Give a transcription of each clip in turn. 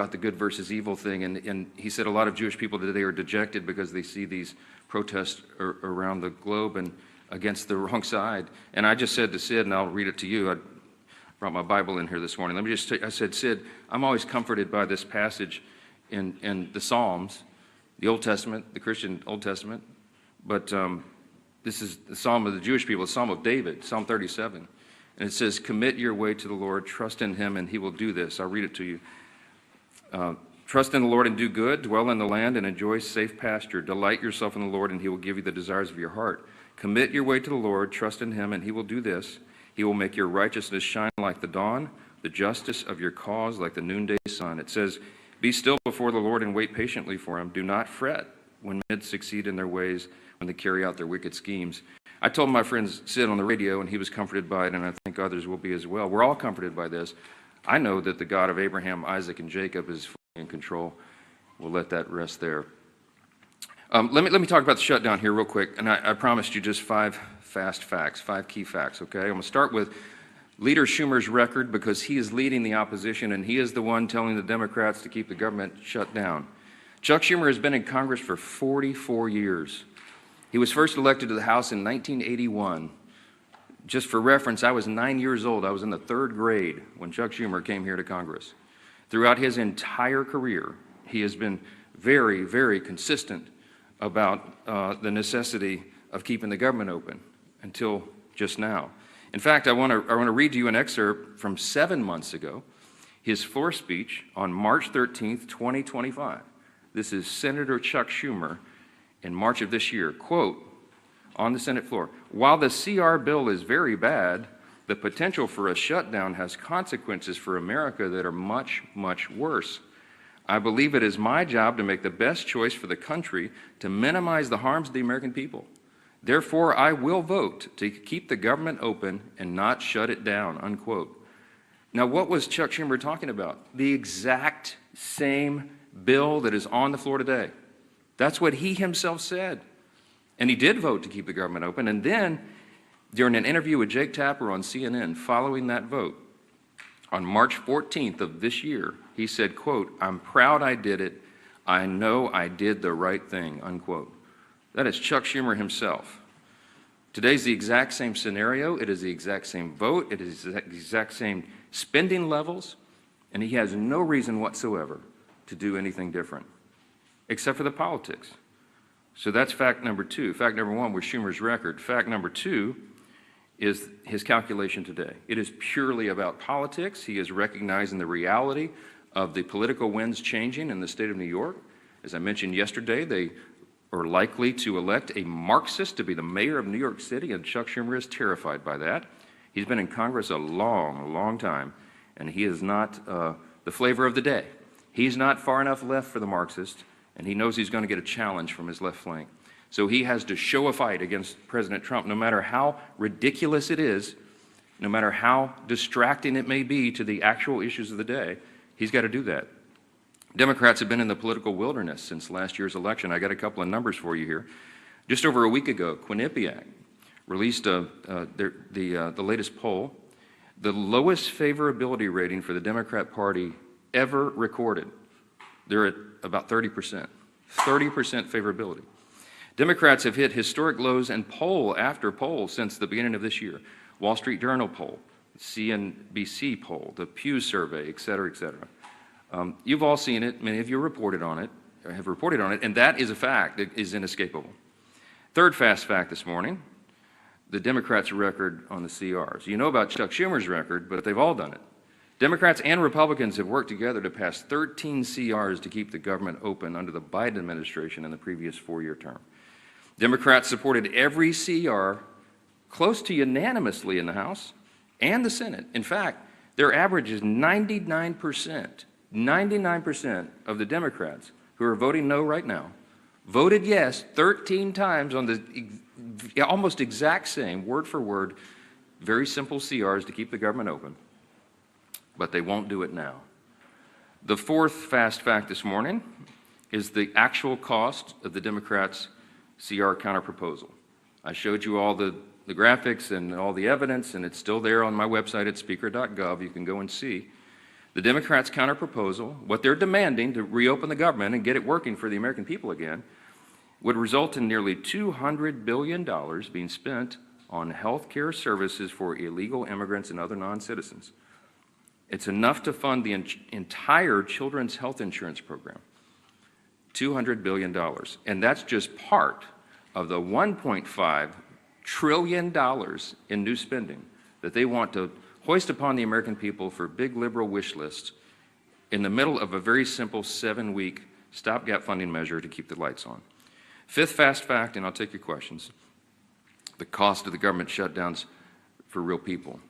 about the good versus evil thing, and he said a lot of Jewish people today are dejected because they see these protests around the globe and against the wrong side. And I just said to Sid, and I'll read it to you. I brought my Bible in here this morning. Let me just I said, Sid, I'm always comforted by this passage in the Psalms, the Old Testament, the Christian Old Testament. But this is the Psalm of the Jewish people, the Psalm of David, Psalm 37. And it says, commit your way to the Lord, trust in him, and he will do this. I'll read it to you. Trust in the Lord and do good, dwell in the land and enjoy safe pasture. Delight yourself in the Lord, and he will give you the desires of your heart. Commit your way to the Lord, trust in him, and he will do this. He will make your righteousness shine like the dawn, the justice of your cause like the noonday sun. It says, be still before the Lord and wait patiently for him. Do not fret when men succeed in their ways, when they carry out their wicked schemes. I told my friend Sid on the radio, and he was comforted by it, and I think others will be as well. We're all comforted by this. I know that the God of Abraham, Isaac, and Jacob is fully in control. We'll let that rest there. Let me talk about the shutdown here real quick, and I promised you just 5 fast facts, 5 key facts, okay? I'm going to start with Leader Schumer's record, because he is leading the opposition, and he is the one telling the Democrats to keep the government shut down. Chuck Schumer has been in Congress for 44 years. He was first elected to the House in 1981. Just for reference, I was 9 years old. I was in the 3rd grade when Chuck Schumer came here to Congress. Throughout his entire career, he has been very, very consistent about the necessity of keeping the government open until just now. In fact, I want to read to you an excerpt from 7 months ago, his floor speech on March 13th, 2025. This is Senator Chuck Schumer in March of this year. Quote, on the Senate floor, while the CR bill is very bad, the potential for a shutdown has consequences for America that are much, much worse. I believe it is my job to make the best choice for the country to minimize the harms of the American people. Therefore, I will vote to keep the government open and not shut it down, unquote. Now, what was Chuck Schumer talking about? The exact same bill that is on the floor today. That's what he himself said. And he did vote to keep the government open. And then, during an interview with Jake Tapper on CNN following that vote, on March 14th of this year, he said, quote, I'm proud I did it. I know I did the right thing, unquote. That is Chuck Schumer himself. Today's the exact same scenario. It is the exact same vote. It is the exact same spending levels. And he has no reason whatsoever to do anything different, except for the politics. So that's fact number 2. Fact number 1 was Schumer's record. Fact number 2 is his calculation today. It is purely about politics. He is recognizing the reality of the political winds changing in the state of New York. As I mentioned yesterday, they are likely to elect a Marxist to be the mayor of New York City, and Chuck Schumer is terrified by that. He's been in Congress a long, long time, and he is not the flavor of the day. He's not far enough left for the Marxist, and he knows he's going to get a challenge from his left flank. So he has to show a fight against President Trump, no matter how ridiculous it is, no matter how distracting it may be to the actual issues of the day. He's got to do that. Democrats have been in the political wilderness since last year's election. I got a couple of numbers for you here. Just over a week ago, Quinnipiac released the latest poll, the lowest favorability rating for the Democrat Party ever recorded. They're at about 30%. 30% favorability. Democrats have hit historic lows in poll after poll since the beginning of this year. Wall Street Journal poll, CNBC poll, the Pew survey, et cetera, et cetera. You've all seen it. Many of you reported on it, or have reported on it, and that is a fact that is inescapable. Third fast fact this morning, the Democrats' record on the CRs. You know about Chuck Schumer's record, but they've all done it. Democrats and Republicans have worked together to pass 13 CRs to keep the government open under the Biden administration in the previous 4-year term. Democrats supported every CR close to unanimously in the House and the Senate. In fact, their average is 99%. 99% of the Democrats who are voting no right now voted yes 13 times on the almost exact same, word for word, very simple CRs to keep the government open. But they won't do it now. The fourth fast fact this morning is the actual cost of the Democrats' CR counterproposal. I showed you all the graphics and all the evidence, and it's still there on my website at speaker.gov. You can go and see. The Democrats' counterproposal, what they're demanding to reopen the government and get it working for the American people again, would result in nearly $200 billion being spent on health care services for illegal immigrants and other non-citizens. It's enough to fund the entire children's health insurance program, $200 billion. And that's just part of the $1.5 trillion in new spending that they want to hoist upon the American people for big liberal wish lists in the middle of a very simple 7-week stopgap funding measure to keep the lights on. Fifth fast fact, and I'll take your questions, the cost of the government shutdowns for real people.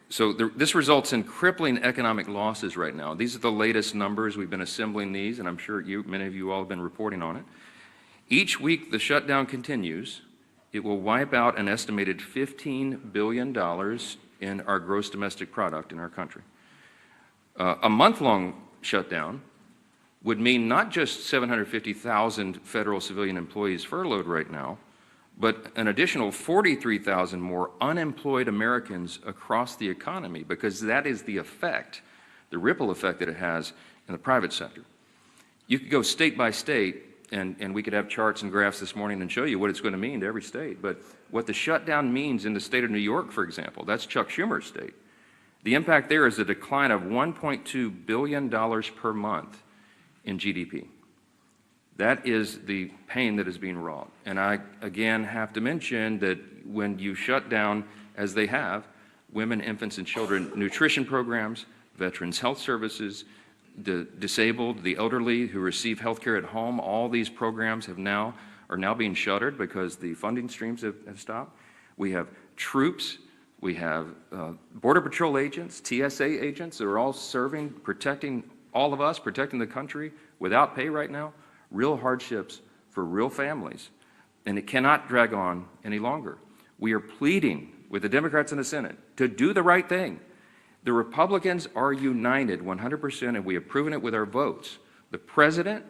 So this results in crippling economic losses right now. These are the latest numbers. We've been assembling these, and I'm sure many of you all have been reporting on it. Each week the shutdown continues, it will wipe out an estimated $15 billion in our gross domestic product in our country. A month-long shutdown would mean not just 750,000 federal civilian employees furloughed right now, but an additional 43,000 more unemployed Americans across the economy, because that is the effect, the ripple effect that it has in the private sector. You could go state by state, and we could have charts and graphs this morning and show you what it's going to mean to every state, but what the shutdown means in the state of New York, for example, that's Chuck Schumer's state. The impact there is a decline of $1.2 billion per month in GDP. That is the pain that is being wrought. And I, again, have to mention that when you shut down, as they have, women, infants, and children nutrition programs, veterans health services, the disabled, the elderly who receive health care at home, all these programs are now being shuttered because the funding streams have stopped. We have troops, we have Border Patrol agents, TSA agents that are all serving, protecting all of us, protecting the country without pay right now. Real hardships for real families, and it cannot drag on any longer. We are pleading with the Democrats in the Senate to do the right thing. The Republicans are united 100%, and we have proven it with our votes. The President,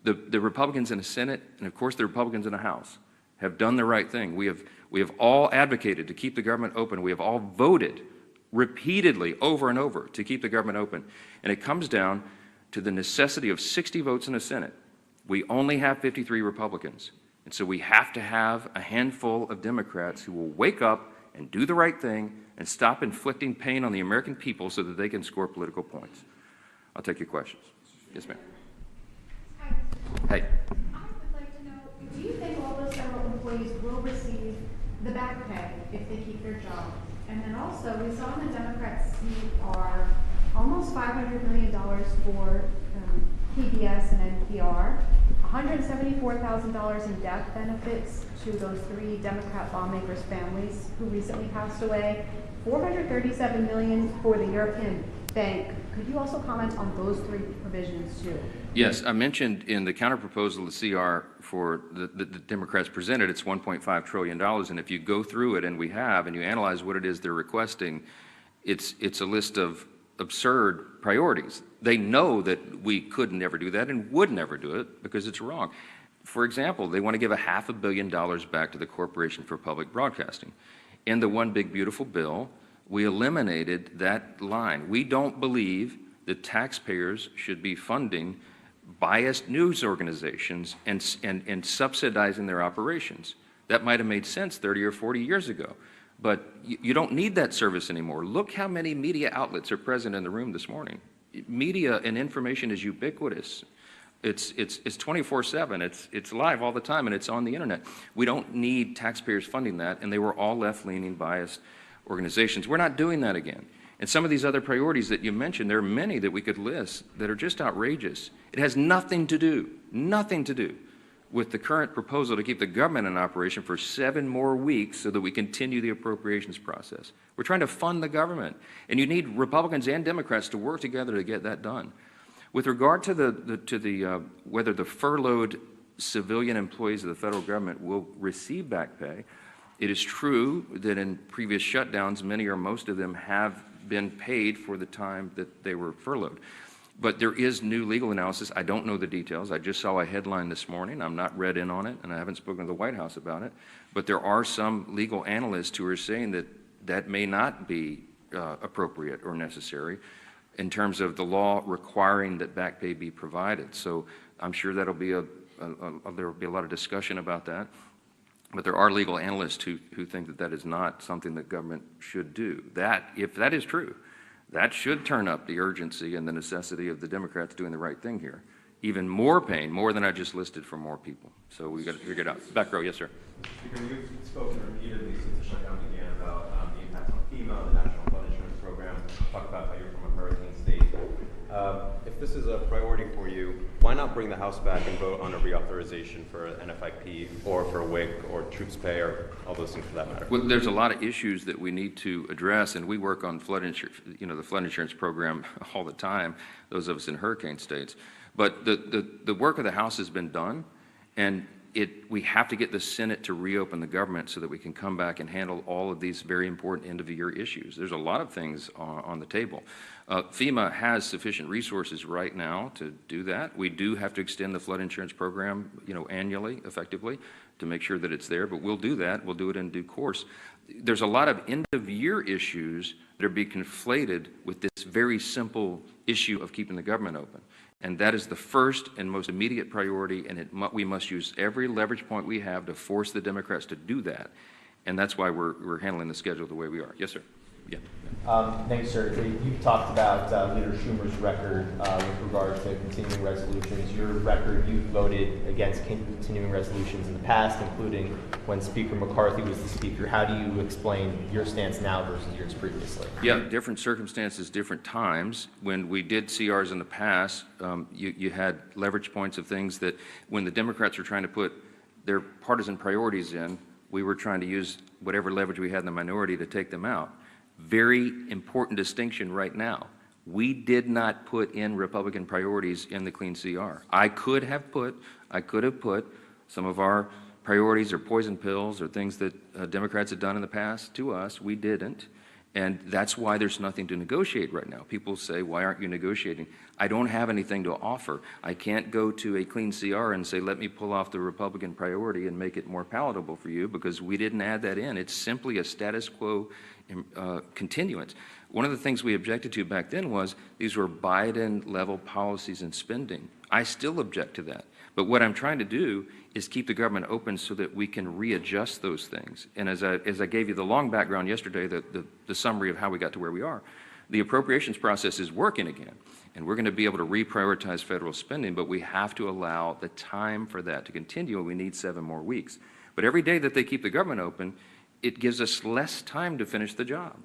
the Republicans in the Senate, and of course the Republicans in the House have done the right thing. We have all advocated to keep the government open. We have all voted repeatedly over and over to keep the government open. And it comes down to the necessity of 60 votes in the Senate. We only have 53 Republicans, and so we have to have a handful of Democrats who will wake up and do the right thing and stop inflicting pain on the American people so that they can score political points. I'll take your questions. Yes, ma'am. Hi. Hey. I would like to know, do you think all those federal employees will receive the back pay if they keep their job? And then also, we saw in the Democrats' CR almost $500 million for PBS and NPR, $174,000 in death benefits to those 3 Democrat lawmakers' families who recently passed away, $437 million for the European Bank. Could you also comment on those 3 provisions too? Yes, I mentioned in the counterproposal, the CR for the Democrats presented, it's $1.5 trillion, and if you go through it, and we have, and you analyze what it is they're requesting, it's a list of absurd priorities. They know that we could never do that and would never do it because it's wrong. For example, they want to give $500 million back to the Corporation for Public Broadcasting. In the One Big Beautiful Bill, we eliminated that line. We don't believe that taxpayers should be funding biased news organizations and subsidizing their operations. That might have made sense 30 or 40 years ago. But you don't need that service anymore. Look how many media outlets are present in the room this morning. Media and information is ubiquitous. It's 24/7. It's live all the time, and it's on the internet. We don't need taxpayers funding that, and they were all left-leaning, biased organizations. We're not doing that again. And some of these other priorities that you mentioned, there are many that we could list that are just outrageous. It has nothing to do with the current proposal to keep the government in operation for 7 more weeks so that we continue the appropriations process. We're trying to fund the government, and you need Republicans and Democrats to work together to get that done. With regard to whether the furloughed civilian employees of the federal government will receive back pay, it is true that in previous shutdowns, many or most of them have been paid for the time that they were furloughed. But there is new legal analysis. I don't know the details. I just saw a headline this morning. I'm not read in on it, and I haven't spoken to the White House about it. But there are some legal analysts who are saying that that may not be appropriate or necessary. in terms of the law requiring that back pay be provided. So I'm sure that'll be there will be a lot of discussion about that. But there are legal analysts who think that that is not something that government should do. That, if that is true, that should turn up the urgency and the necessity of the Democrats doing the right thing here. Even more pain, more than I just listed for more people. So we got to figure it out. Back row, yes, sir. Speaker, you've spoken repeatedly since the shutdown began about the impacts on FEMA, the National Flood Insurance Program. Talk about how you're from a hurricane state. If this is a priority for you, why not bring the House back and vote on a reauthorization for NFIP or for WIC or troops pay or all those things for that matter? Well, there's a lot of issues that we need to address, and we work on flood insurance, the flood insurance program all the time, those of us in hurricane states. But the work of the House has been done, and we have to get the Senate to reopen the government so that we can come back and handle all of these very important end-of-the-year issues. There's a lot of things on the table. FEMA has sufficient resources right now to do that. We do have to extend the flood insurance program, annually, effectively, to make sure that it's there, but we'll do that. We'll do it in due course. There's a lot of end-of-year issues that are being conflated with this very simple issue of keeping the government open. And that is the first and most immediate priority, and we must use every leverage point we have to force the Democrats to do that. And that's why we're handling the schedule the way we are. Yes, sir. Yeah. Thanks, sir. You've talked about Leader Schumer's record with regard to continuing resolutions. Your record, you've voted against continuing resolutions in the past, including when Speaker McCarthy was the Speaker. How do you explain your stance now versus yours previously? Yeah, different circumstances, different times. When we did CRs in the past, you had leverage points of things that when the Democrats were trying to put their partisan priorities in, we were trying to use whatever leverage we had in the minority to take them out. Very important distinction right now. We did not put in Republican priorities in the clean CR. I could have put some of our priorities or poison pills or things that Democrats had done in the past to us. We didn't. And that's why there's nothing to negotiate right now. People say, why aren't you negotiating? I don't have anything to offer. I can't go to a clean CR and say, let me pull off the Republican priority and make it more palatable for you, because we didn't add that in. It's simply a status quo continuance. One of the things we objected to back then was these were Biden-level policies and spending. I still object to that. But what I'm trying to do is keep the government open so that we can readjust those things. And as I gave you the long background yesterday, the summary of how we got to where we are, the appropriations process is working again. And we're going to be able to reprioritize federal spending, but we have to allow the time for that to continue, and we need 7 more weeks. But every day that they keep the government open, it gives us less time to finish the job.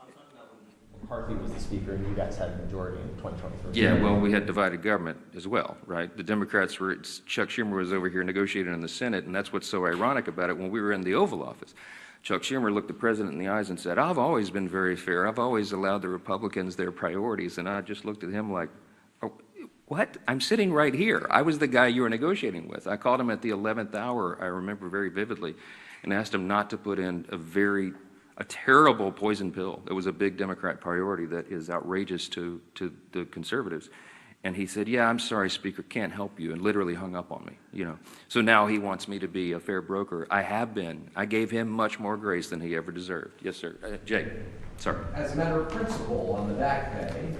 I'm talking about when McCarthy was the Speaker and you guys had a majority in 2023. Yeah, well, we had divided government as well, right? The Democrats were, Chuck Schumer was over here negotiating in the Senate, and that's what's so ironic about it. When we were in the Oval Office, Chuck Schumer looked the president in the eyes and said, I've always been very fair. I've always allowed the Republicans their priorities. And I just looked at him like, oh, what? I'm sitting right here. I was the guy you were negotiating with. I called him at the 11th hour, I remember very vividly, and asked him not to put in a terrible poison pill that was a big Democrat priority that is outrageous to the conservatives. And he said, yeah, I'm sorry, Speaker, can't help you, and literally hung up on me, So now he wants me to be a fair broker. I have been. I gave him much more grace than he ever deserved. Yes, sir. Jake, sorry. As a matter of principle on the back pay,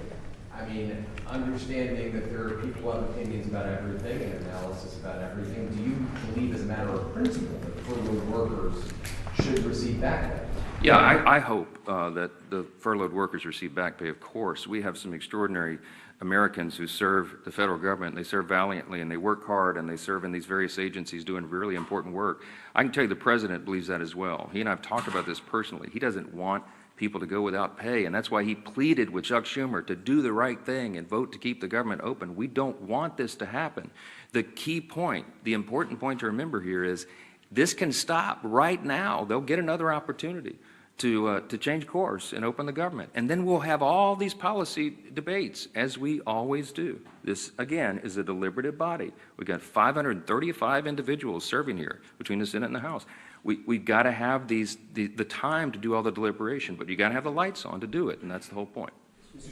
I mean, understanding that there are people who have opinions about everything and analysis about everything, do you believe as a matter of principle that furloughed workers should receive back pay? Yeah, I hope that the furloughed workers receive back pay, of course. We have some extraordinary Americans who serve the federal government. They serve valiantly, and they work hard, and they serve in these various agencies doing really important work. I can tell you the president believes that as well. He and I have talked about this personally. He doesn't want people to go without pay, and that's why he pleaded with Chuck Schumer to do the right thing and vote to keep the government open. We don't want this to happen. The key point, the important point to remember here is this can stop right now. They'll get another opportunity to change course and open the government. And then we'll have all these policy debates, as we always do. This, again, is a deliberative body. We've got 535 individuals serving here between the Senate and the House. We've got to have the time to do all the deliberation, but you got to have the lights on to do it, and that's the whole point.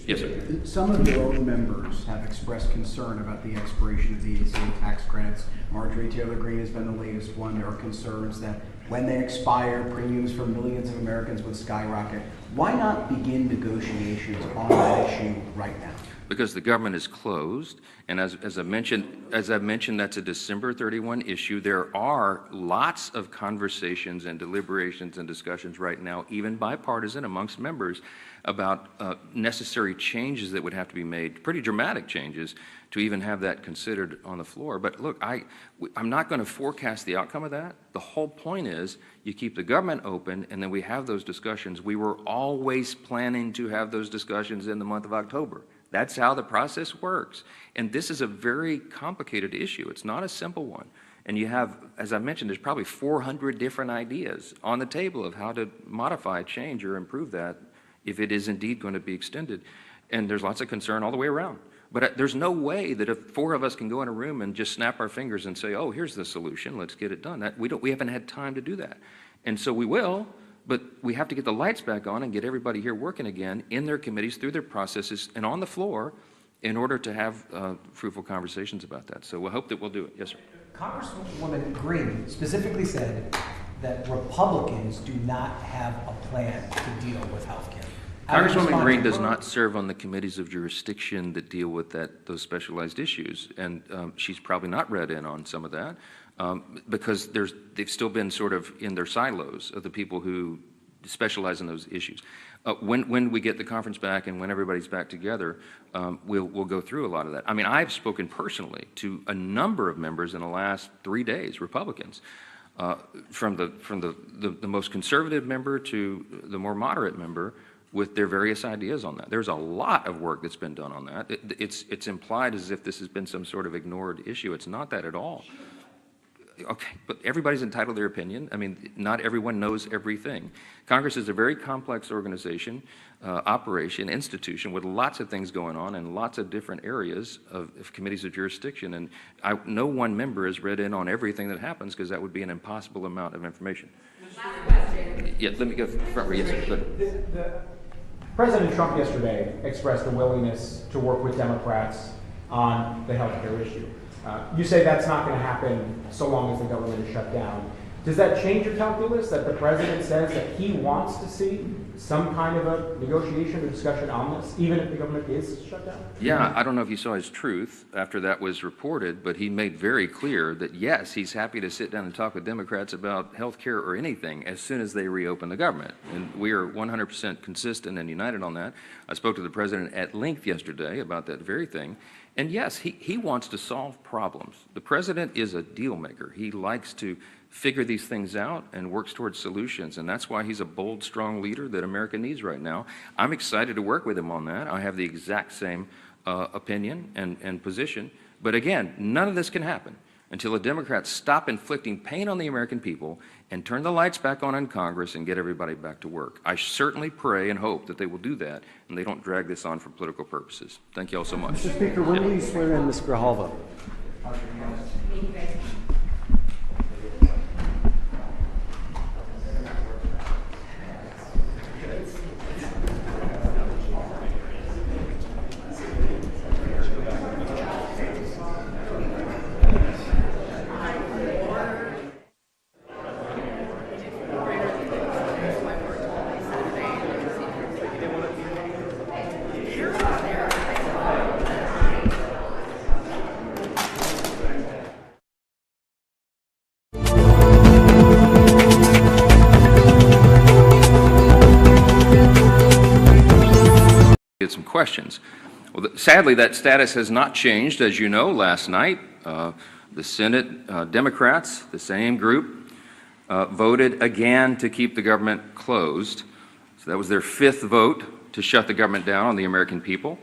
Yes, sir. Some of your own members have expressed concern about the expiration of the ACA tax credits. Marjorie Taylor Greene has been the latest one. There are concerns that When they expire, premiums for millions of Americans would skyrocket. Why not begin negotiations on that issue right now? Because the government is closed, and as I've mentioned, that's a December 31 issue. There are lots of conversations and deliberations and discussions right now, even bipartisan amongst members, about necessary changes that would have to be made, pretty dramatic changes, to even have that considered on the floor. But look, I'm not going to forecast the outcome of that. The whole point is you keep the government open, and then we have those discussions. We were always planning to have those discussions in the month of October. That's how the process works. And this is a very complicated issue. It's not a simple one. And you have, as I mentioned, there's probably 400 different ideas on the table of how to modify, change, or improve that if it is indeed going to be extended. And there's lots of concern all the way around. But there's no way that if 4 of us can go in a room and just snap our fingers and say, oh, here's the solution, let's get it done. We haven't had time to do that. And so we will, but we have to get the lights back on and get everybody here working again in their committees, through their processes, and on the floor in order to have fruitful conversations about that. So we'll hope that we'll do it. Yes, sir. Congresswoman Green specifically said that Republicans do not have a plan to deal with health care. Congresswoman Green does not serve on the committees of jurisdiction that deal with those specialized issues, and she's probably not read in on some of that because they've still been sort of in their silos of the people who specialize in those issues. When we get the conference back and when everybody's back together, we'll go through a lot of that. I mean, I've spoken personally to a number of members in the last 3 days, Republicans, from the most conservative member to the more moderate member, with their various ideas on that. There's a lot of work that's been done on that. It's implied as if this has been some sort of ignored issue. It's not that at all. Okay, but everybody's entitled to their opinion. I mean, not everyone knows everything. Congress is a very complex organization, operation, institution with lots of things going on in lots of different areas of committees of jurisdiction. And no one member has read in on everything that happens because that would be an impossible amount of information. Yeah, let me go front row. Yes, sir. President Trump yesterday expressed a willingness to work with Democrats on the healthcare issue. You say that's not going to happen so long as the government is shut down. Does that change your calculus that the president says that he wants to see some kind of a negotiation or discussion on this, even if the government is shut down? Yeah, I don't know if you saw his truth after that was reported, but he made very clear that, yes, he's happy to sit down and talk with Democrats about health care or anything as soon as they reopen the government. And we are 100% consistent and united on that. I spoke to the president at length yesterday about that very thing. And yes, he wants to solve problems. The president is a deal maker. He likes to figure these things out and works towards solutions. And that's why he's a bold, strong leader that America needs right now. I'm excited to work with him on that. I have the exact same opinion and position. But again, none of this can happen until the Democrats stop inflicting pain on the American people and turn the lights back on in Congress and get everybody back to work. I certainly pray and hope that they will do that and they don't drag this on for political purposes. Thank you all so much. Mr. Speaker, when will you swear in Ms. Grijalva? Get some questions. Well, sadly, that status has not changed. As you know, last night, the Senate Democrats, the same group, voted again to keep the government closed. So that was their 5th vote to shut the government down on the American people.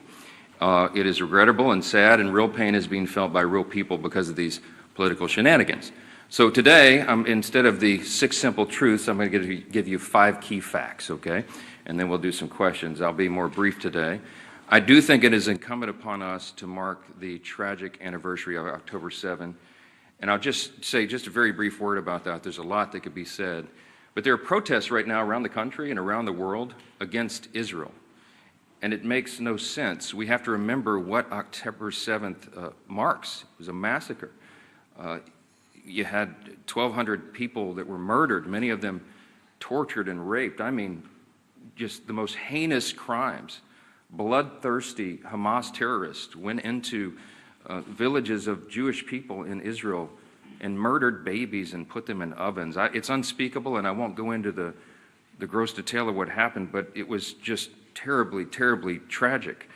It is regrettable and sad, and real pain is being felt by real people because of these political shenanigans. So today, instead of the 6 simple truths, I'm going to give you 5 key facts, okay? And then we'll do some questions. I'll be more brief today. I do think it is incumbent upon us to mark the tragic anniversary of October 7. And I'll just say just a very brief word about that. There's a lot that could be said. But there are protests right now around the country and around the world against Israel. And it makes no sense. We have to remember what October 7th marks. It was a massacre. you had 1,200 people that were murdered, many of them tortured and raped. I mean, just the most heinous crimes. Bloodthirsty Hamas terrorists went into villages of Jewish people in Israel and murdered babies and put them in ovens. It's unspeakable, and I won't go into the gross detail of what happened, but it was just terribly, terribly tragic.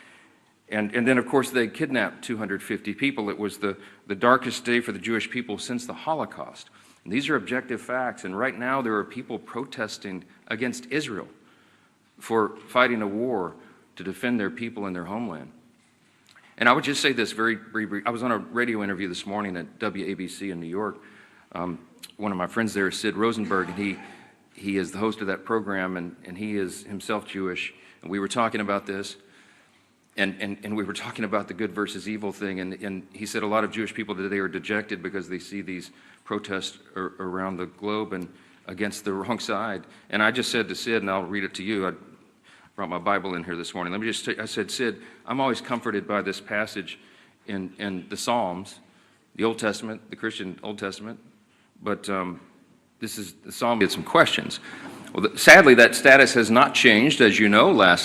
And then, of course, they kidnapped 250 people. It was the darkest day for the Jewish people since the Holocaust. And these are objective facts, and right now there are people protesting against Israel for fighting a war to defend their people and their homeland. And I would just say this very brief. I was on a radio interview this morning at WABC in New York. One of my friends there is Sid Rosenberg, and he is the host of that program, and he is himself Jewish. And we were talking about this, and we were talking about the good versus evil thing, and he said a lot of Jewish people today are dejected because they see these protests around the globe and against the wrong side. And I just said to Sid, and I'll read it to you, I brought my Bible in here this morning. Let me just I said, Sid, I'm always comforted by this passage in the Psalms, the Old Testament, the Christian Old Testament, but this is the Psalm. We had some questions. Well, sadly, that status has not changed, as you know, last night.